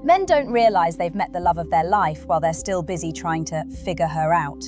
Men don't realize they've met the love of their life while they're still busy trying to figure her out.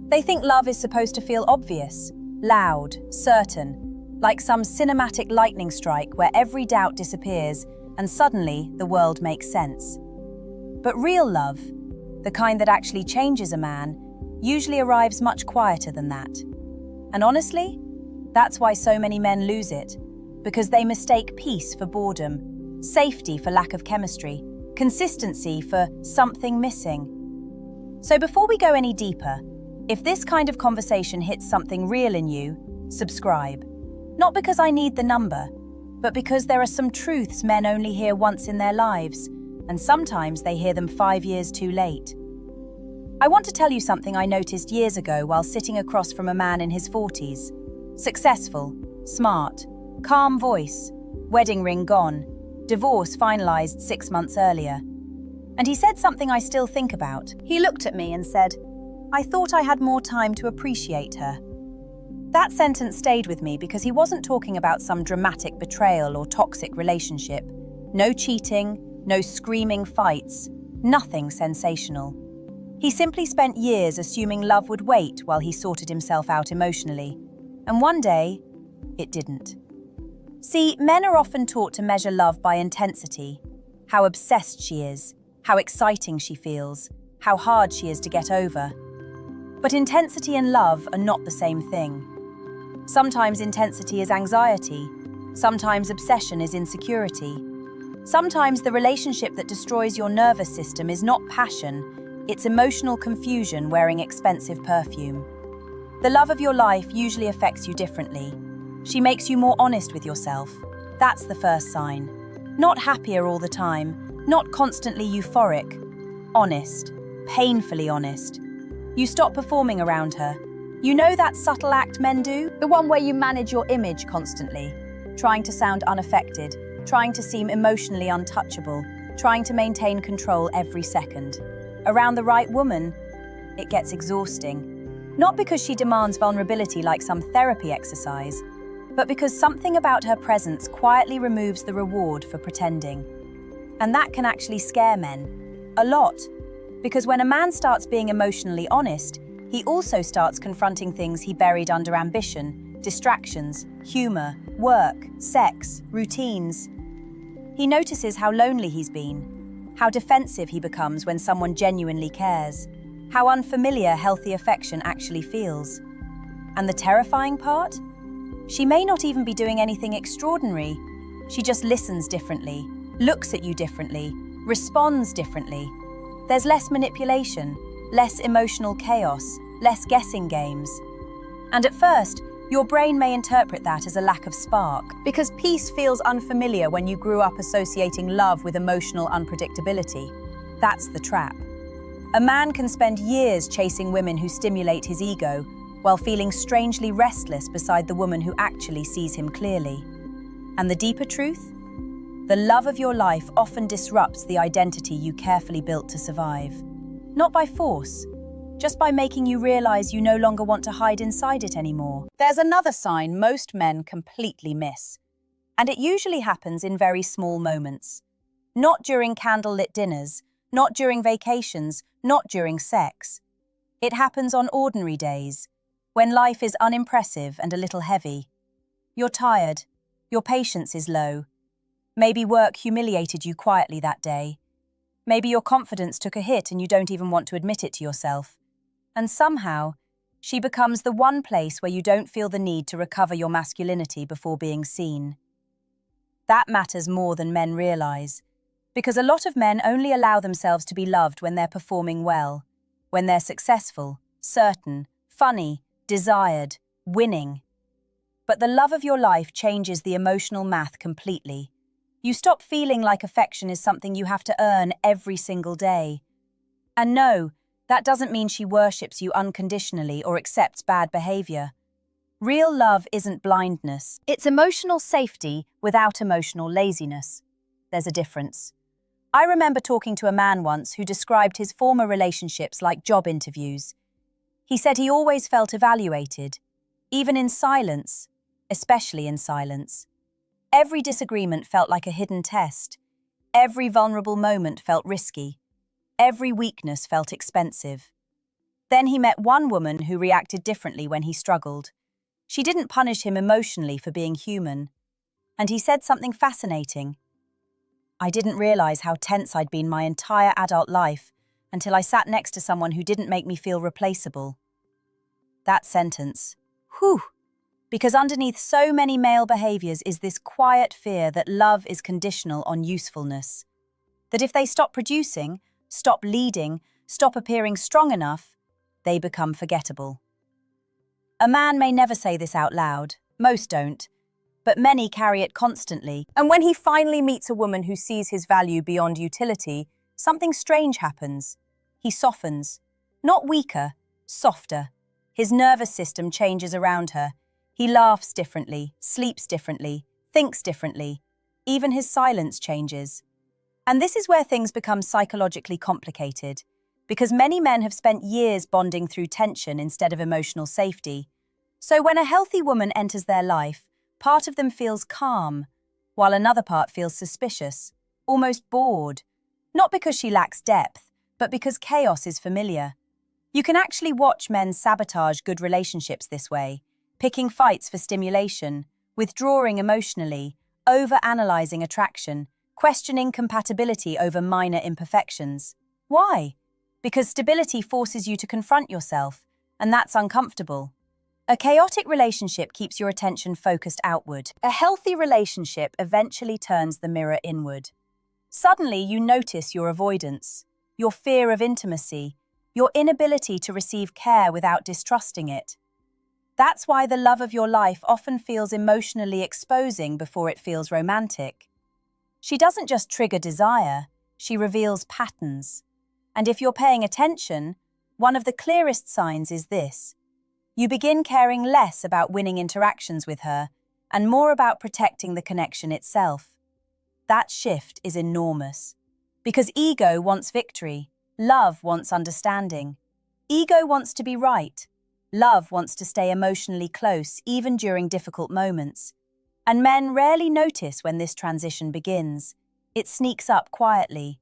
They think love is supposed to feel obvious, loud, certain, like some cinematic lightning strike where every doubt disappears and suddenly the world makes sense. But real love, the kind that actually changes a man, usually arrives much quieter than that. And honestly, that's why so many men lose it, because they mistake peace for boredom, safety for lack of chemistry, consistency for something missing. So before we go any deeper, if this kind of conversation hits something real in you, subscribe. Not because I need the number, but because there are some truths men only hear once in their lives, and sometimes they hear them 5 years too late. I want to tell you something I noticed years ago while sitting across from a man in his 40s. Successful, smart, calm voice, wedding ring gone, divorce finalized 6 months earlier. And he said something I still think about. He looked at me and said, "I thought I had more time to appreciate her." That sentence stayed with me because he wasn't talking about some dramatic betrayal or toxic relationship. No cheating, no screaming fights, nothing sensational. He simply spent years assuming love would wait while he sorted himself out emotionally. And one day, it didn't. See, men are often taught to measure love by intensity, how obsessed she is, how exciting she feels, how hard she is to get over. But intensity and love are not the same thing. Sometimes intensity is anxiety, sometimes obsession is insecurity. Sometimes the relationship that destroys your nervous system is not passion, it's emotional confusion wearing expensive perfume. The love of your life usually affects you differently. She makes you more honest with yourself. That's the first sign. Not happier all the time, not constantly euphoric. Honest, painfully honest. You stop performing around her. You know that subtle act men do? The one where you manage your image constantly, trying to sound unaffected, trying to seem emotionally untouchable, trying to maintain control every second. Around the right woman, it gets exhausting. Not because she demands vulnerability like some therapy exercise, but because something about her presence quietly removes the reward for pretending. And that can actually scare men. A lot. Because when a man starts being emotionally honest, he also starts confronting things he buried under ambition, distractions, humor, work, sex, routines. He notices how lonely he's been, how defensive he becomes when someone genuinely cares, how unfamiliar healthy affection actually feels. And the terrifying part? She may not even be doing anything extraordinary. She just listens differently, looks at you differently, responds differently. There's less manipulation, less emotional chaos, less guessing games. And at first, your brain may interpret that as a lack of spark, because peace feels unfamiliar when you grew up associating love with emotional unpredictability. That's the trap. A man can spend years chasing women who stimulate his ego, while feeling strangely restless beside the woman who actually sees him clearly. And the deeper truth? The love of your life often disrupts the identity you carefully built to survive. Not by force, just by making you realize you no longer want to hide inside it anymore. There's another sign most men completely miss, and it usually happens in very small moments. Not during candlelit dinners, not during vacations, not during sex. It happens on ordinary days, when life is unimpressive and a little heavy. You're tired, your patience is low. Maybe work humiliated you quietly that day. Maybe your confidence took a hit and you don't even want to admit it to yourself. And somehow, she becomes the one place where you don't feel the need to recover your masculinity before being seen. That matters more than men realize, because a lot of men only allow themselves to be loved when they're performing well, when they're successful, certain, funny, desired, winning. But the love of your life changes the emotional math completely. You stop feeling like affection is something you have to earn every single day. And no, that doesn't mean she worships you unconditionally or accepts bad behavior. Real love isn't blindness. It's emotional safety without emotional laziness. There's a difference. I remember talking to a man once who described his former relationships like job interviews. He said he always felt evaluated, even in silence, especially in silence. Every disagreement felt like a hidden test. Every vulnerable moment felt risky. Every weakness felt expensive. Then he met one woman who reacted differently when he struggled. She didn't punish him emotionally for being human. And he said something fascinating. "I didn't realize how tense I'd been my entire adult life until I sat next to someone who didn't make me feel replaceable." That sentence, whew, because underneath so many male behaviors is this quiet fear that love is conditional on usefulness. That if they stop producing, stop leading, stop appearing strong enough, they become forgettable. A man may never say this out loud, most don't, but many carry it constantly. And when he finally meets a woman who sees his value beyond utility, something strange happens. He softens. Not weaker, softer. His nervous system changes around her. He laughs differently, sleeps differently, thinks differently. Even his silence changes. And this is where things become psychologically complicated, because many men have spent years bonding through tension instead of emotional safety. So when a healthy woman enters their life, part of them feels calm, while another part feels suspicious, almost bored. Not because she lacks depth, but because chaos is familiar. You can actually watch men sabotage good relationships this way, picking fights for stimulation, withdrawing emotionally, over-analyzing attraction, questioning compatibility over minor imperfections. Why? Because stability forces you to confront yourself, and that's uncomfortable. A chaotic relationship keeps your attention focused outward. A healthy relationship eventually turns the mirror inward. Suddenly, you notice your avoidance, your fear of intimacy, your inability to receive care without distrusting it. That's why the love of your life often feels emotionally exposing before it feels romantic. She doesn't just trigger desire, she reveals patterns. And if you're paying attention, one of the clearest signs is this. You begin caring less about winning interactions with her and more about protecting the connection itself. That shift is enormous. Because ego wants victory, love wants understanding. Ego wants to be right. Love wants to stay emotionally close, even during difficult moments. And men rarely notice when this transition begins. It sneaks up quietly.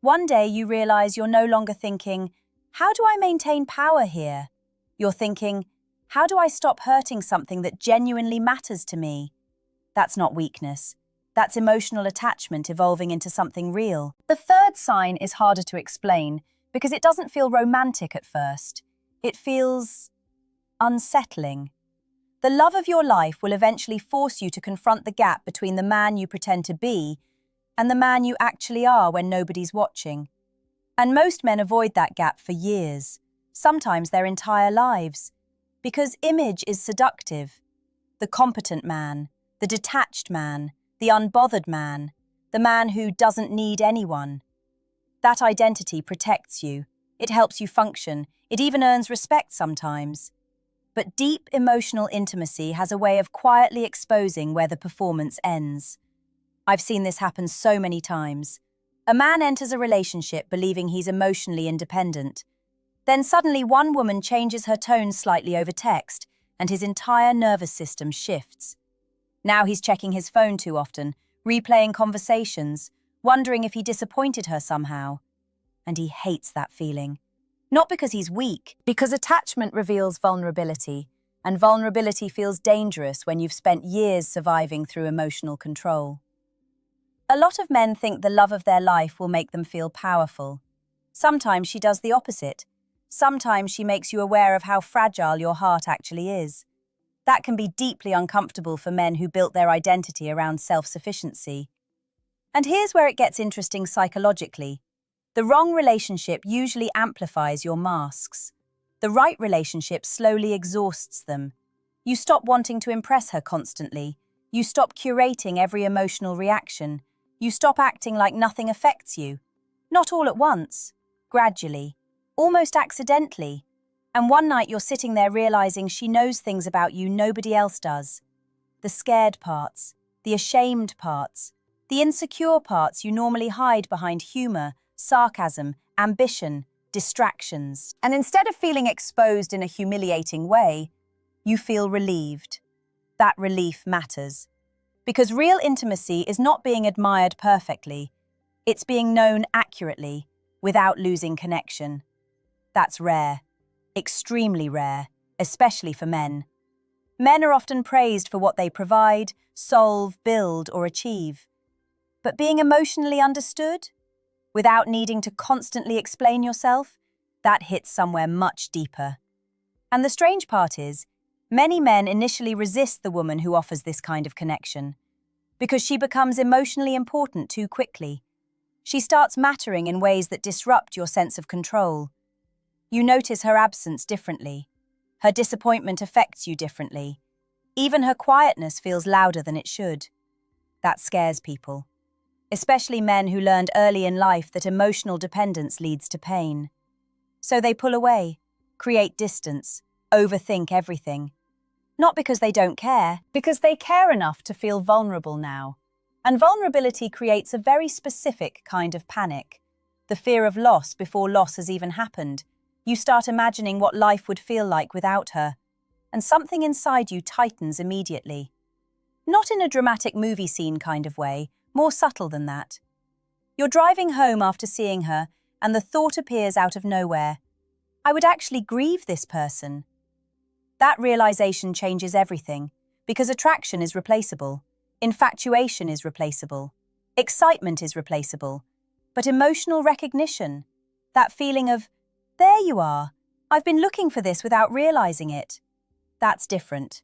One day you realize you're no longer thinking, "How do I maintain power here?" You're thinking, "How do I stop hurting something that genuinely matters to me?" That's not weakness. That's emotional attachment evolving into something real. The third sign is harder to explain because it doesn't feel romantic at first. It feels unsettling. The love of your life will eventually force you to confront the gap between the man you pretend to be and the man you actually are when nobody's watching. And most men avoid that gap for years, sometimes their entire lives, because image is seductive. The competent man, the detached man, the unbothered man, the man who doesn't need anyone. That identity protects you. It helps you function. It even earns respect sometimes. But deep emotional intimacy has a way of quietly exposing where the performance ends. I've seen this happen so many times. A man enters a relationship believing he's emotionally independent. Then suddenly one woman changes her tone slightly over text, and his entire nervous system shifts. Now he's checking his phone too often, replaying conversations, wondering if he disappointed her somehow. And he hates that feeling. Not because he's weak, because attachment reveals vulnerability, and vulnerability feels dangerous when you've spent years surviving through emotional control. A lot of men think the love of their life will make them feel powerful. Sometimes she does the opposite. Sometimes she makes you aware of how fragile your heart actually is. That can be deeply uncomfortable for men who built their identity around self-sufficiency. And here's where it gets interesting psychologically. The wrong relationship usually amplifies your masks. The right relationship slowly exhausts them. You stop wanting to impress her constantly. You stop curating every emotional reaction. You stop acting like nothing affects you. Not all at once, gradually, almost accidentally. And one night you're sitting there realizing she knows things about you nobody else does. The scared parts, the ashamed parts, the insecure parts you normally hide behind humor, sarcasm, ambition, distractions. And instead of feeling exposed in a humiliating way, you feel relieved. That relief matters. Because real intimacy is not being admired perfectly. It's being known accurately, without losing connection. That's rare, extremely rare, especially for men. Men are often praised for what they provide, solve, build, or achieve. But being emotionally understood, without needing to constantly explain yourself, that hits somewhere much deeper. And the strange part is, many men initially resist the woman who offers this kind of connection, because she becomes emotionally important too quickly. She starts mattering in ways that disrupt your sense of control. You notice her absence differently. Her disappointment affects you differently. Even her quietness feels louder than it should. That scares people, especially men who learned early in life that emotional dependence leads to pain. So they pull away, create distance, overthink everything. Not because they don't care, because they care enough to feel vulnerable now. And vulnerability creates a very specific kind of panic. The fear of loss before loss has even happened. You start imagining what life would feel like without her, and something inside you tightens immediately. Not in a dramatic movie scene kind of way, more subtle than that. You're driving home after seeing her, and the thought appears out of nowhere. I would actually grieve this person. That realization changes everything, because attraction is replaceable, infatuation is replaceable, excitement is replaceable, but emotional recognition, that feeling of, there you are, I've been looking for this without realizing it, that's different.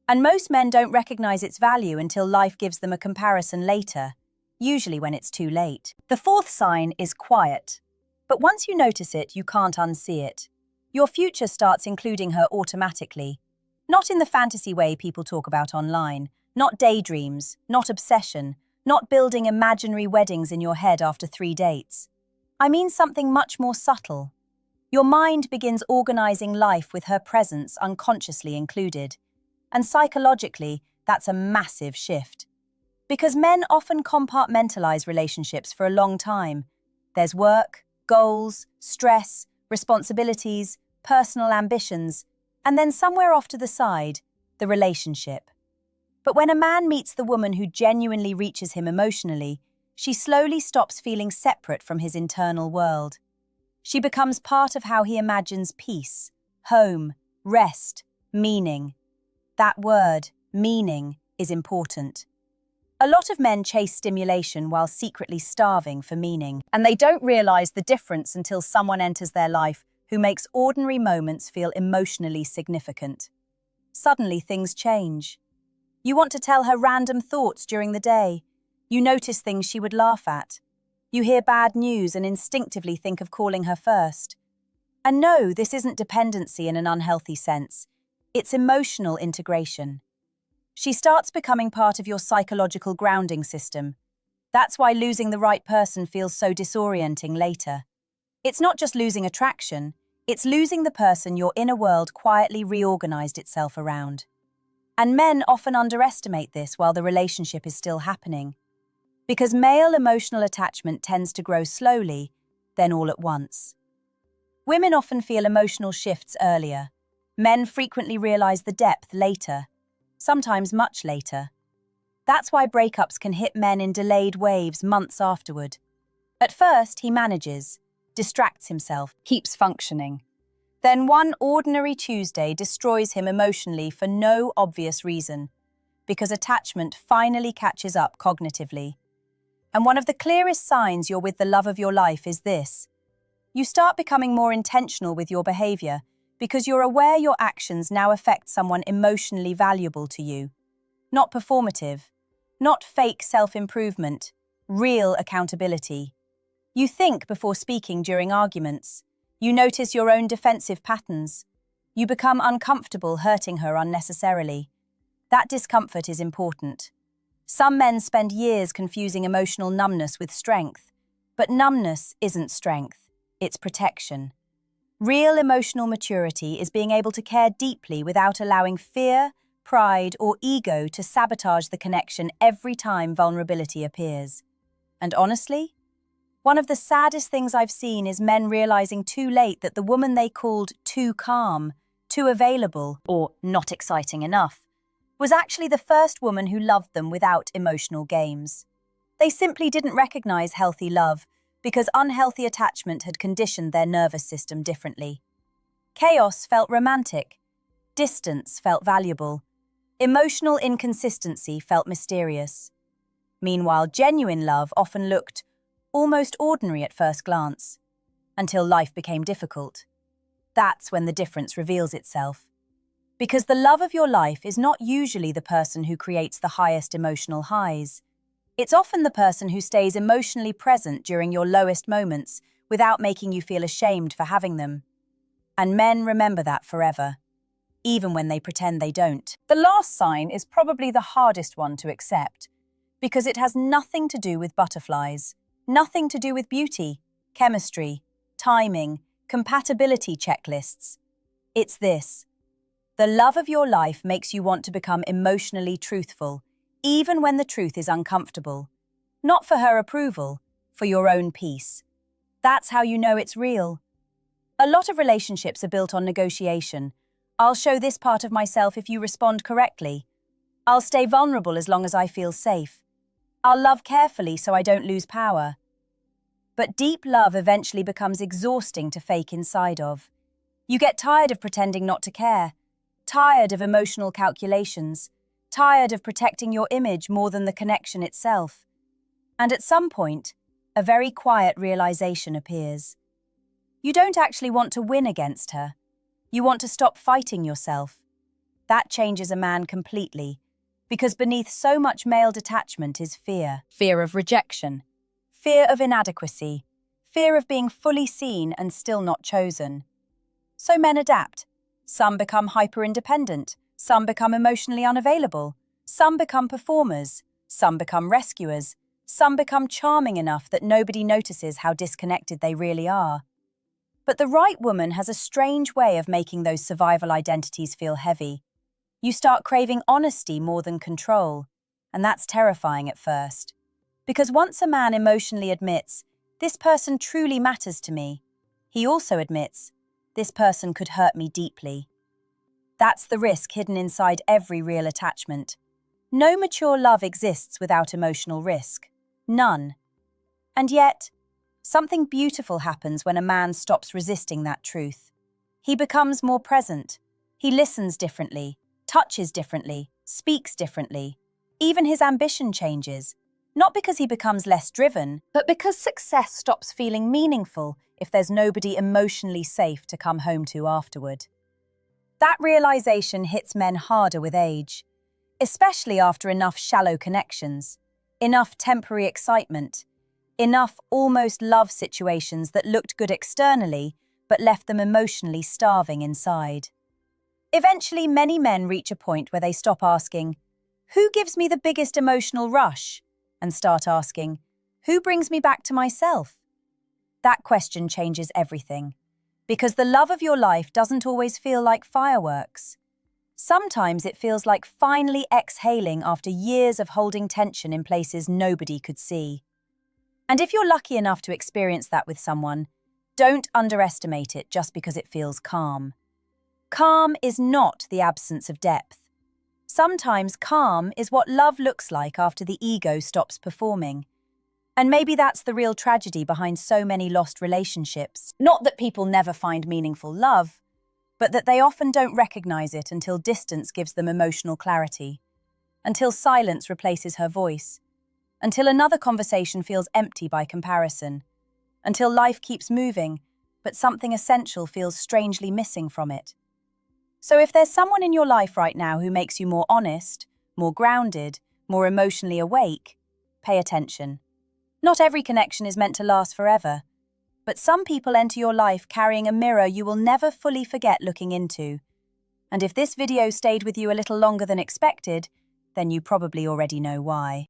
And most men don't recognize its value until life gives them a comparison later, usually when it's too late. The fourth sign is quiet. But once you notice it, you can't unsee it. Your future starts including her automatically. Not in the fantasy way people talk about online, not daydreams, not obsession, not building imaginary weddings in your head after 3 dates. I mean something much more subtle. Your mind begins organizing life with her presence unconsciously included. And psychologically, that's a massive shift. Because men often compartmentalize relationships for a long time. There's work, goals, stress, responsibilities, personal ambitions, and then somewhere off to the side, the relationship. But when a man meets the woman who genuinely reaches him emotionally, she slowly stops feeling separate from his internal world. She becomes part of how he imagines peace, home, rest, meaning. That word, meaning, is important. A lot of men chase stimulation while secretly starving for meaning, and they don't realize the difference until someone enters their life who makes ordinary moments feel emotionally significant. Suddenly things change. You want to tell her random thoughts during the day. You notice things she would laugh at. You hear bad news and instinctively think of calling her first. And no, this isn't dependency in an unhealthy sense. It's emotional integration. She starts becoming part of your psychological grounding system. That's why losing the right person feels so disorienting later. It's not just losing attraction, it's losing the person your inner world quietly reorganized itself around. And men often underestimate this while the relationship is still happening. Because male emotional attachment tends to grow slowly, then all at once. Women often feel emotional shifts earlier. Men frequently realize the depth later, sometimes much later. That's why breakups can hit men in delayed waves months afterward. At first, he manages, distracts himself, keeps functioning. Then one ordinary Tuesday destroys him emotionally for no obvious reason, because attachment finally catches up cognitively. And one of the clearest signs you're with the love of your life is this. You start becoming more intentional with your behavior because you're aware your actions now affect someone emotionally valuable to you. Not performative, not fake self-improvement, real accountability. You think before speaking during arguments. You notice your own defensive patterns. You become uncomfortable hurting her unnecessarily. That discomfort is important. Some men spend years confusing emotional numbness with strength, but numbness isn't strength, it's protection. Real emotional maturity is being able to care deeply without allowing fear, pride, or ego to sabotage the connection every time vulnerability appears. And honestly, one of the saddest things I've seen is men realizing too late that the woman they called too calm, too available, or not exciting enough, was actually the first woman who loved them without emotional games. They simply didn't recognize healthy love because unhealthy attachment had conditioned their nervous system differently. Chaos felt romantic. Distance felt valuable. Emotional inconsistency felt mysterious. Meanwhile, genuine love often looked almost ordinary at first glance, until life became difficult. That's when the difference reveals itself. Because the love of your life is not usually the person who creates the highest emotional highs. It's often the person who stays emotionally present during your lowest moments without making you feel ashamed for having them. And men remember that forever, even when they pretend they don't. The last sign is probably the hardest one to accept, because it has nothing to do with butterflies, nothing to do with beauty, chemistry, timing, compatibility checklists. It's this. The love of your life makes you want to become emotionally truthful, even when the truth is uncomfortable. Not for her approval, for your own peace. That's how you know it's real. A lot of relationships are built on negotiation. I'll show this part of myself if you respond correctly. I'll stay vulnerable as long as I feel safe. I'll love carefully so I don't lose power. But deep love eventually becomes exhausting to fake inside of. You get tired of pretending not to care, tired of emotional calculations, tired of protecting your image more than the connection itself. And at some point, a very quiet realization appears. You don't actually want to win against her. You want to stop fighting yourself. That changes a man completely, because beneath so much male detachment is fear. Fear of rejection, fear of inadequacy, fear of being fully seen and still not chosen. So men adapt. Some become hyper-independent, some become emotionally unavailable, some become performers, some become rescuers, some become charming enough that nobody notices how disconnected they really are. But the right woman has a strange way of making those survival identities feel heavy. You start craving honesty more than control, and that's terrifying at first. Because once a man emotionally admits, this person truly matters to me, he also admits, this person could hurt me deeply. That's the risk hidden inside every real attachment. No mature love exists without emotional risk. None. And yet, something beautiful happens when a man stops resisting that truth. He becomes more present. He listens differently, touches differently, speaks differently. Even his ambition changes. Not because he becomes less driven, but because success stops feeling meaningful if there's nobody emotionally safe to come home to afterward. That realization hits men harder with age, especially after enough shallow connections, enough temporary excitement, enough almost love situations that looked good externally but left them emotionally starving inside. Eventually, many men reach a point where they stop asking, "Who gives me the biggest emotional rush?" and start asking, "Who brings me back to myself?" That question changes everything, because the love of your life doesn't always feel like fireworks. Sometimes it feels like finally exhaling after years of holding tension in places nobody could see. And if you're lucky enough to experience that with someone, don't underestimate it just because it feels calm. Calm is not the absence of depth. Sometimes calm is what love looks like after the ego stops performing. And maybe that's the real tragedy behind so many lost relationships. Not that people never find meaningful love, but that they often don't recognize it until distance gives them emotional clarity, until silence replaces her voice, until another conversation feels empty by comparison, until life keeps moving, but something essential feels strangely missing from it. So if there's someone in your life right now who makes you more honest, more grounded, more emotionally awake, pay attention. Not every connection is meant to last forever, but some people enter your life carrying a mirror you will never fully forget looking into. And if this video stayed with you a little longer than expected, then you probably already know why.